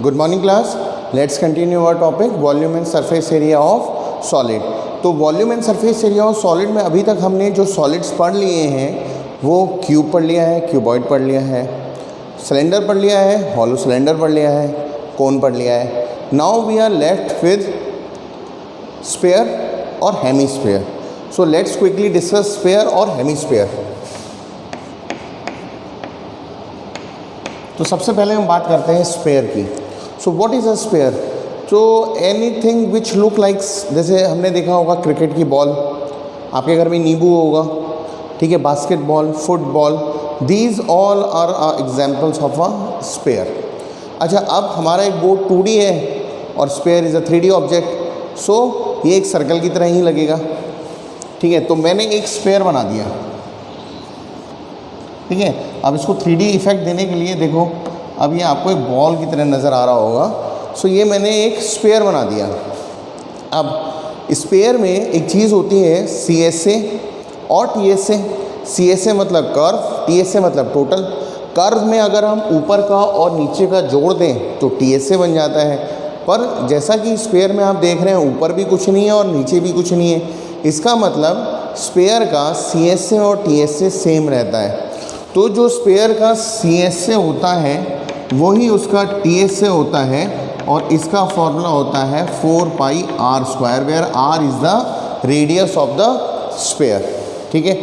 Good morning class, let's continue our topic volume and surface area of solid. तो volume and surface area of solid में अभी तक हमने जो solids पढ़ लिए हैं वो क्यूब पढ़ लिया है, क्यूबॉइड पढ़ लिया है, सिलेंडर पढ़ लिया है, हॉलो सिलेंडर पढ़ लिया है, कोन पढ़ लिया है। Now we are left with sphere और hemisphere. So let's quickly discuss sphere और हेमीस्फीयर। तो सबसे पहले हम बात करते हैं स्फीयर की। So what is a sphere? तो एनीथिंग विच लुक लाइक, जैसे हमने देखा होगा क्रिकेट की बॉल, आपके घर में नींबू होगा, ठीक है, basketball, football, these all are examples of a sphere. अच्छा, अब हमारा एक बोर्ड 2D है और sphere is a 3D object. So ये एक सर्कल की तरह ही लगेगा, ठीक है। तो मैंने एक स्फीयर बना दिया, ठीक है। अब इसको 3D इफेक्ट देने के लिए देखो, अब ये आपको एक बॉल की तरह नज़र आ रहा होगा। सो ये मैंने एक स्फीयर बना दिया। अब स्फीयर में एक चीज़ होती है CSA और TSA। CSA मतलब कर्व, TSA मतलब टोटल। कर्व में अगर हम ऊपर का और नीचे का जोड़ दें तो TSA बन जाता है, पर जैसा कि स्फीयर में आप देख रहे हैं ऊपर भी कुछ नहीं है और नीचे भी कुछ नहीं है। इसका मतलब स्फीयर का CSA और TSA सेम रहता है। तो जो स्फीयर का CSA होता है वही उसका TSA होता है और इसका फॉर्मूला होता है 4πr², where r is the radius of the sphere, ठीक है।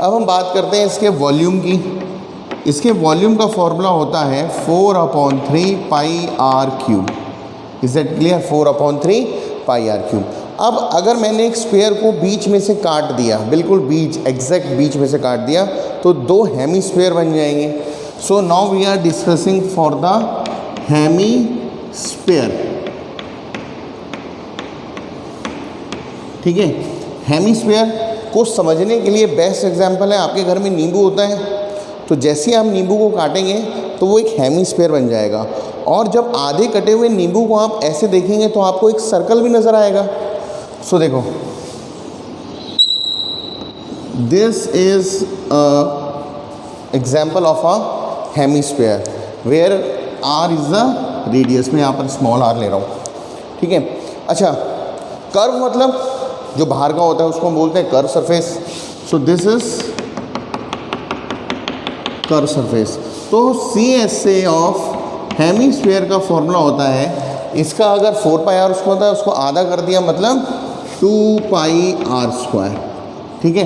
अब हम बात करते हैं इसके वॉल्यूम की। इसके वॉल्यूम का फॉर्मूला होता है 4/3πr³। Is that clear? 4/3πr³। अब अगर मैंने एक स्फीयर को बीच में से काट दिया, बिल्कुल बीच, एग्जैक्ट बीच में से काट दिया, तो दो हेमीस्फीयर बन जाएंगे। So now we are discussing for the hemisphere, ठीक है। हेमीस्फीयर को समझने के लिए बेस्ट एग्जांपल है, आपके घर में नींबू होता है, तो जैसे ही आप नींबू को काटेंगे तो वो एक हेमीस्फीयर बन जाएगा। और जब आधे कटे हुए नींबू को आप ऐसे देखेंगे तो आपको एक सर्कल भी नज़र आएगा। सो देखो, this is example of a hemisphere where r is the radius. में यहाँ पर स्मॉल r ले रहा हूँ, ठीक है। अच्छा, कर्व मतलब जो बाहर का होता है उसको हम बोलते हैं curve surface. So this is curve surface. तो CSA ऑफ हेमीस्फीयर का फॉर्मूला होता है, इसका अगर 4πr उसको होता है, उसको आधा कर दिया मतलब 2πr², ठीक है।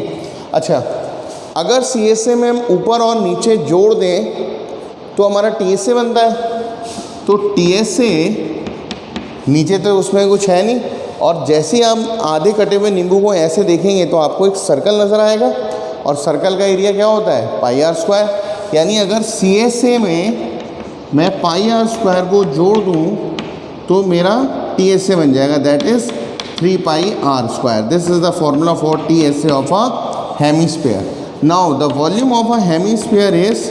अच्छा, अगर CSA में हम ऊपर और नीचे जोड़ दें तो हमारा TSA बनता है। तो TSA नीचे तो उसमें कुछ है नहीं, और जैसे ही आप आधे कटे हुए नींबू को ऐसे देखेंगे तो आपको एक सर्कल नज़र आएगा, और सर्कल का एरिया क्या होता है? πr²। यानी अगर CSA में मैं πr² को जोड़ दूँ तो मेरा TSA बन जाएगा, that is 3πr²। This is the formula for TSA of a hemisphere. Now the volume of a hemisphere is,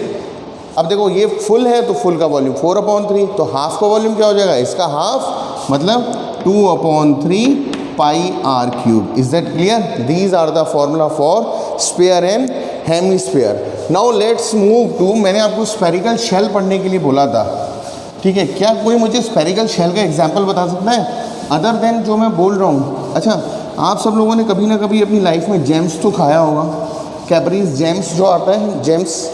अब देखो ये फुल है तो फुल का वॉल्यूम 4/3, तो हाफ का वॉल्यूम क्या हो जाएगा? इसका हाफ मतलब 2/3πr³। Is that clear? These are the formula for sphere and hemisphere. Now let's move to, मैंने आपको स्फेरिकल शेल पढ़ने के लिए बोला था, ठीक है। क्या कोई मुझे स्फेरिकल शेल का एग्जाम्पल बता सकता है अदर देन जो मैं बोल रहा हूँ? अच्छा, आप सब लोगों ने कभी ना कभी अपनी लाइफ में जेम्स तो खाया होगा, कैबरीज जेम्स जो आता है, जेम्स।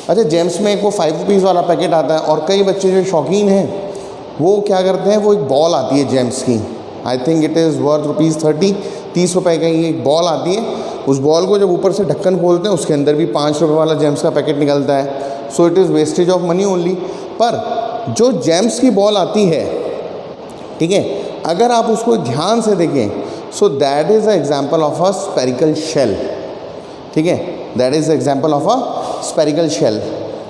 अच्छा, जेम्स में एक वो 5 रुपीज़ वाला पैकेट आता है, और कई बच्चे जो शौकीन हैं वो क्या करते हैं, वो एक बॉल आती है जेम्स की, I think it is worth ₹30 रुपये का ही एक बॉल आती है। उस बॉल को जब ऊपर से ढक्कन खोलते हैं उसके अंदर भी 5 रुपये वाला जेम्स का पैकेट निकलता है। So it is wastage of money only. पर जो जेम्स की बॉल आती है, ठीक है, अगर आप उसको ध्यान से देखें, so that is a example of a spherical shell, ठीक है। That is example of a spherical shell.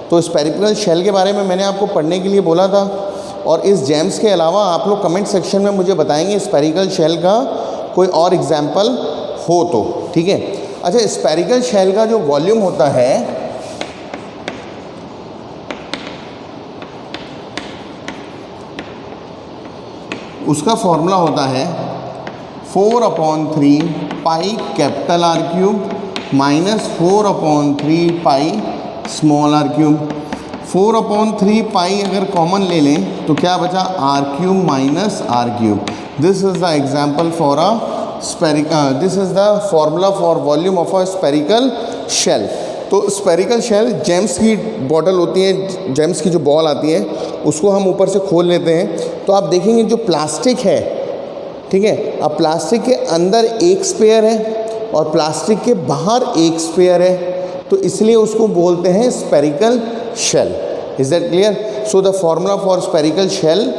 तो स्फेरिकल शेल के बारे में मैंने आपको पढ़ने के लिए बोला था, और इस जेम्स के अलावा आप लोग कमेंट सेक्शन में मुझे बताएंगे स्फेरिकल शेल का कोई और एग्जाम्पल हो तो, ठीक है। अच्छा, स्फेरिकल शेल का जो वॉल्यूम होता है उसका फॉर्मूला होता है 4/3πR³ - 4/3πr³। 4/3 पाई अगर कॉमन ले लें तो क्या बचा, r cube minus r cube. This is the example for a spherical, this is the formula for volume of a spherical shell. तो स्पेरिकल शेल, जेम्स की बॉटल होती है, जेम्स की जो बॉल आती है उसको हम ऊपर से खोल लेते हैं तो आप देखेंगे जो प्लास्टिक है, ठीक है, अब प्लास्टिक के अंदर एक स्पेयर है और प्लास्टिक के बाहर एक स्पेयर है, तो इसलिए उसको बोलते हैं spherical shell. Is that clear? So the formula for spherical shell,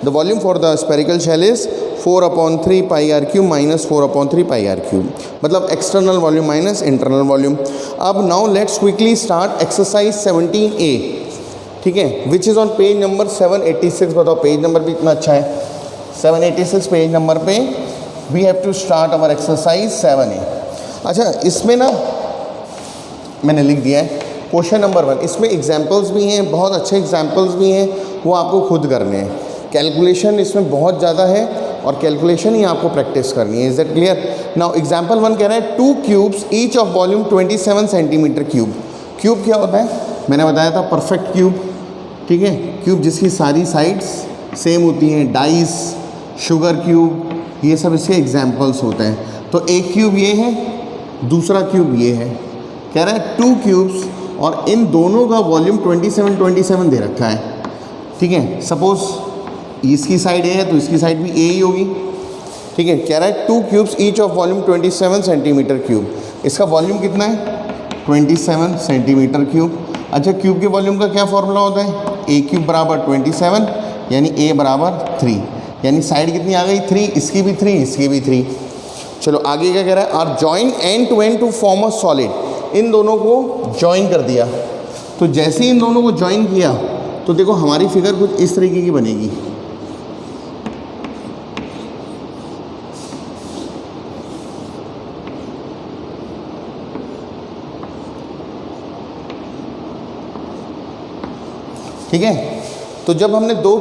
the volume for the spherical shell is 4/3 pi r cube minus 4/3 pi r cube, मतलब external volume minus internal volume. अब now let's quickly start exercise 17A, ठीक है, which is on page number 786। बताओ page number भी इतना अच्छा है, 786 page number पे we have to start our exercise 7A। अच्छा, इसमें ना मैंने लिख दिया है क्वेश्चन नंबर 1, इसमें एग्जाम्पल्स भी हैं, बहुत अच्छे एग्जाम्पल्स भी हैं, वो आपको खुद करने हैं। कैलकुलेशन इसमें बहुत ज़्यादा है और कैलकुलेशन ही आपको प्रैक्टिस करनी है। Is that clear? Now example 1 कह रहा है 2 cubes each of volume 27 centimetre cube. Cube क्या होता है? मैंने बताया था परफेक्ट क्यूब, ठीक है, क्यूब जिसकी सारी साइड्स सेम होती हैं, डाइस, शुगर क्यूब, ये सब इसके एग्जाम्पल्स होते हैं। तो एक क्यूब ये है, दूसरा क्यूब ये है। कह रहा है 2 क्यूब्स और इन दोनों का वॉल्यूम 27 दे रखा है, ठीक है। सपोज इसकी साइड ए है तो इसकी साइड भी ए ही होगी, ठीक है। कह रहा है 2 cubes each of volume 27 centimetre cube. इसका वॉल्यूम कितना है? 27 सेंटीमीटर क्यूब। अच्छा, क्यूब के वॉल्यूम का क्या फॉर्मूला होता है? ए क्यूब बराबर 27 यानी ए बराबर 3, यानी साइड कितनी आ गई? 3, इसकी भी 3, इसकी भी 3। चलो आगे क्या कह रहा है? Are join end to end to form a solid. इन दोनों को जॉइन कर दिया, तो जैसे ही इन दोनों को जॉइन किया तो देखो हमारी फिगर कुछ इस तरीके की बनेगी। ठीक है, तो जब हमने दो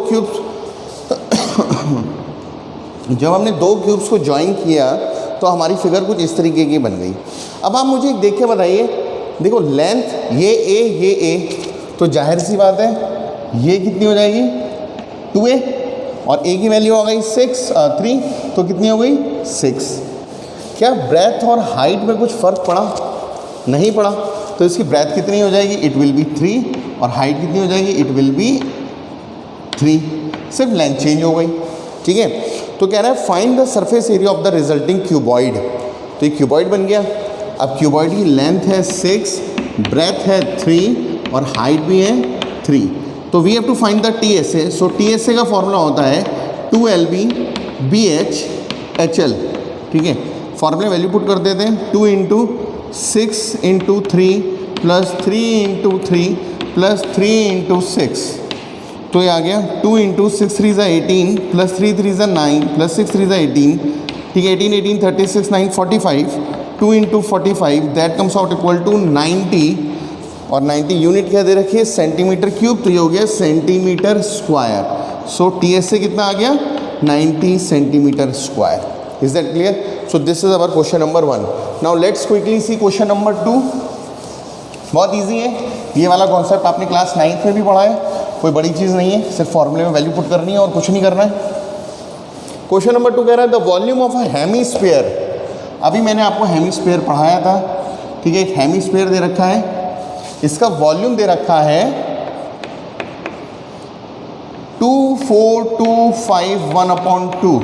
क्यूब्स को ज्वाइन किया तो हमारी फिगर कुछ इस तरीके की बन गई। अब आप मुझे देख के बताइए, देखो लेंथ ये ए, तो जाहिर सी बात है ये कितनी हो जाएगी? 2a, और a की वैल्यू आ गई 3, तो कितनी हो गई? 6। क्या ब्रेथ और हाइट में कुछ फ़र्क पड़ा? नहीं पड़ा। तो इसकी ब्रेथ कितनी हो जाएगी? इट विल बी 3, और हाइट कितनी हो जाएगी? इट विल बी 3, सिर्फ लेंथ चेंज हो गई, ठीक है। तो कह रहा है find the surface area of the resulting cuboid. तो ये क्यूबॉइड बन गया। अब क्यूबॉइड की लेंथ है 6, ब्रेथ है 3 और हाइट भी है 3। तो we have to find the TSA। So TSA का फॉर्मूला होता है 2LB BH HL, ठीक है। फॉर्मूले वैल्यू पुट कर देते हैं, 2 × 6 × 3 प्लस 3 × 3 प्लस 3 × 6, तो ये आ गया 2 × 6 3 = 18 प्लस 3 3 = 9 प्लस 6 3 = 18, ठीक है। 18 18 36 9 45, 2 × 45 that comes out equal to 90, और 90 यूनिट क्या दे रखी है? सेंटीमीटर क्यूब, तो ये हो गया सेंटीमीटर स्क्वायर। सो TSA कितना आ गया? 90 centimetre square. Is that clear? So this is our question number 1। Now let's quickly see question number 2। बहुत ईजी है, ये वाला कॉन्सेप्ट आपने क्लास 9th में भी पढ़ा है, कोई बड़ी चीज़ नहीं है, सिर्फ फॉर्मूले में वैल्यू पुट करनी है और कुछ नहीं करना है। क्वेश्चन नंबर 2 कह रहा है the volume of a hemisphere. अभी मैंने आपको हेमीस्फीयर पढ़ाया था, ठीक है। एक हेमीस्फीयर दे रखा है, इसका वॉल्यूम दे रखा है 24251/2।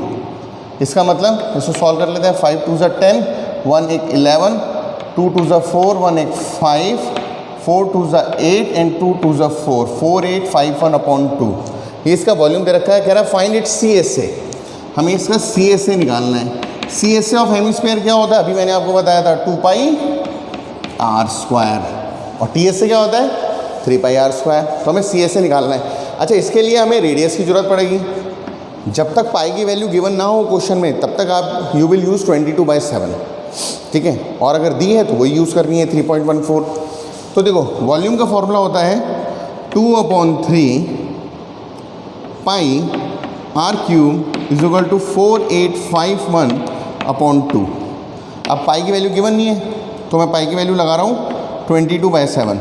इसका मतलब इसको सॉल्व कर लेते हैं। 5 2 = 10, 1 1 11, 2 2 = 4, 1 1 5, 4 2 = 8 एंड 2 2 = 4, 4851/2। ये इसका वॉल्यूम दे रखा है। कह रहा है फाइंड इट CSA। हमें इसका CSA निकालना है। CSA ऑफ हेमीस्फीयर क्या होता है? अभी मैंने आपको बताया था 2πr², और TSA क्या होता है? 3πr²। तो हमें CSA निकालना है। अच्छा, इसके लिए हमें रेडियस की ज़रूरत पड़ेगी। जब तक पाई की वैल्यू गिवन ना हो क्वेश्चन में, तब तक आप यू विल यूज़ 22/7, ठीक है। और अगर दी है तो वही यूज़ करनी है 3.14। तो देखो वॉल्यूम का फॉर्मूला होता है 2/3 पाई r³ = 4851/2। अब पाई की वैल्यू गिवन नहीं है, तो मैं पाई की वैल्यू लगा रहा हूँ 22/7।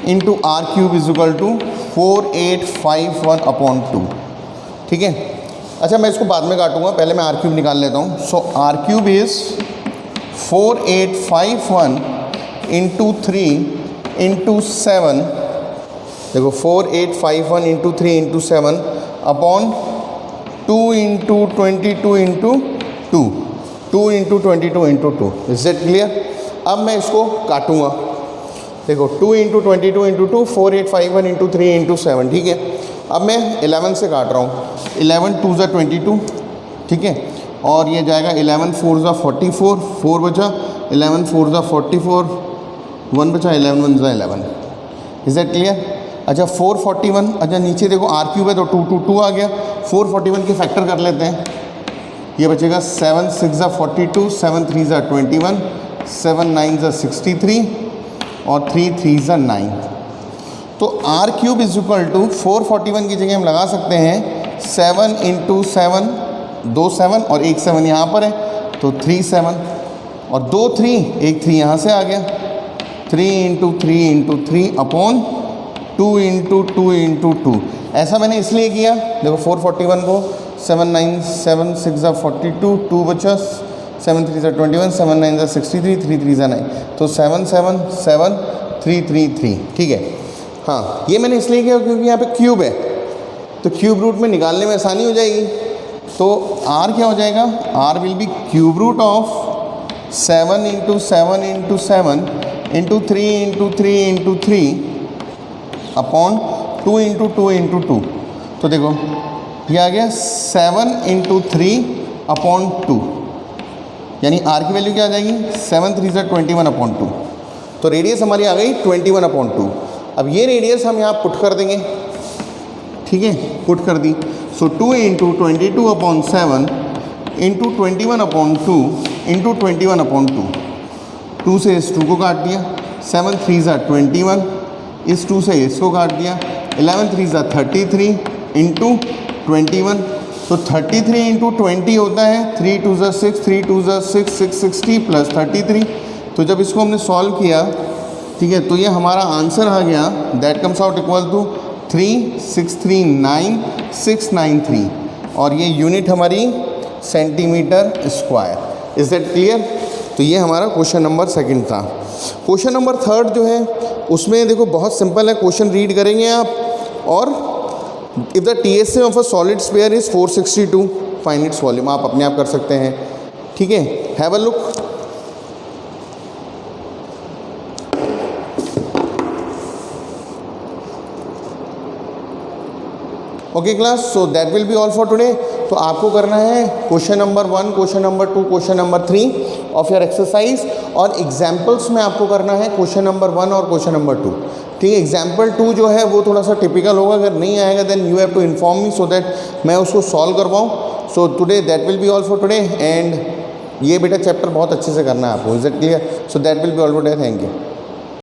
Into r cube is equal to 4851 upon 2। ठीक है, अच्छा मैं इसको बाद में काटूंगा, पहले मैं आर क्यूब निकाल लेता हूँ। So r cube is 4851 into 3 into 7, देखो 4851 into 3 into 7 upon 2 into 22 into 2, 2 into 22 into 2। Is it clear? अब मैं इसको काटूंगा, देखो 2 इंटू 22 इंटू 2, 4851 इंटू 3 इंटू 7। ठीक है, अब मैं 11 से काट रहा हूँ। 11 2 ज़ा 22, ठीक है, और ये जाएगा 11 4 ज़ा 44, 4 बचा, 11 4 ज़ा 44, 1 बचा, 11 1 ज़ा 11। Is that clear? अच्छा 441, अच्छा नीचे देखो आर क्यूब है तो 2 2 2 आ गया, 441 के फैक्टर कर लेते हैं। ये बचेगा 7 6 ज़ा 42, 7 3 ज़ा 21, 7 9 ज़ा 63 और 3 3 ज़ा 9। तो r cube is equal to 441 की जगह हम लगा सकते हैं 7 इंटू 7, 2 7 और 1 7 यहाँ पर है, तो 3 7 और 2 3, 1 3 यहाँ से आ गया, 3 into 3 into 3 upon 2 into 2 into 2। ऐसा मैंने इसलिए किया, देखो 441 को 7 9 7 6 ज़ा 42, 2 बचा, 7 3 ज़ा 21, 7 9 ज़ा 63, 3 3 ज़ा 9, तो 7 7 7 3 3 3। ठीक है, हाँ ये मैंने इसलिए किया क्योंकि यहाँ पे क्यूब है, तो क्यूब रूट में निकालने में आसानी हो जाएगी। तो आर क्या हो जाएगा? R will be cube root of 7 into 7 into 7 into 3 into 3 into 3 upon 2 into 2 into 2। तो देखो ये आ गया 7 इंटू 3 अपॉन 2, यानी आर की वैल्यू क्या आ जाएगी? 7 3 ज़ा 21 अपॉन 2। तो रेडियस हमारी आ गई 21 अपॉन 2। अब ये रेडियस हम यहाँ पुट कर देंगे, ठीक है, पुट कर दी। सो 2 into 22 upon 7 into 21 upon 2 into 21 upon 2, 2 से इस 2 को काट दिया, 7 3 ज़ा 21, इस 2 से इसको काट दिया, 11 3 ज़ा 33 इंटू 21, तो 33 इंटू 20 होता है 3 2 ज़ा 6, 3 2 ज़ा 6, 660 प्लस 33। तो जब इसको हमने सॉल्व किया, ठीक है, तो ये हमारा आंसर आ गया, that comes out equal to 3639,693 और ये यूनिट हमारी centimetre square. Is that clear? तो ये हमारा क्वेश्चन नंबर सेकंड था। क्वेश्चन नंबर थर्ड जो है उसमें देखो बहुत सिंपल है, क्वेश्चन रीड करेंगे आप, और if the TSM of a solid sphere is 462, find its volume, आप अपने आप कर सकते हैं। ठीक है, have a look. Okay class, so that will be all for today. तो आपको करना है question number 1, question number 2, question number 3 of your exercise, और एग्जाम्पल्स में आपको करना है क्वेश्चन नंबर 1 और क्वेश्चन नंबर 2। ठीक है, एग्जाम्पल 2 जो है वो थोड़ा सा टिपिकल होगा, अगर नहीं आएगा then you have to inform me so that मैं उसको सॉल्व करवाऊँ। So today that will be all for today, and ये बेटा चैप्टर बहुत अच्छे से करना है आपको। Is it clear? So that will be all for today. Thank you.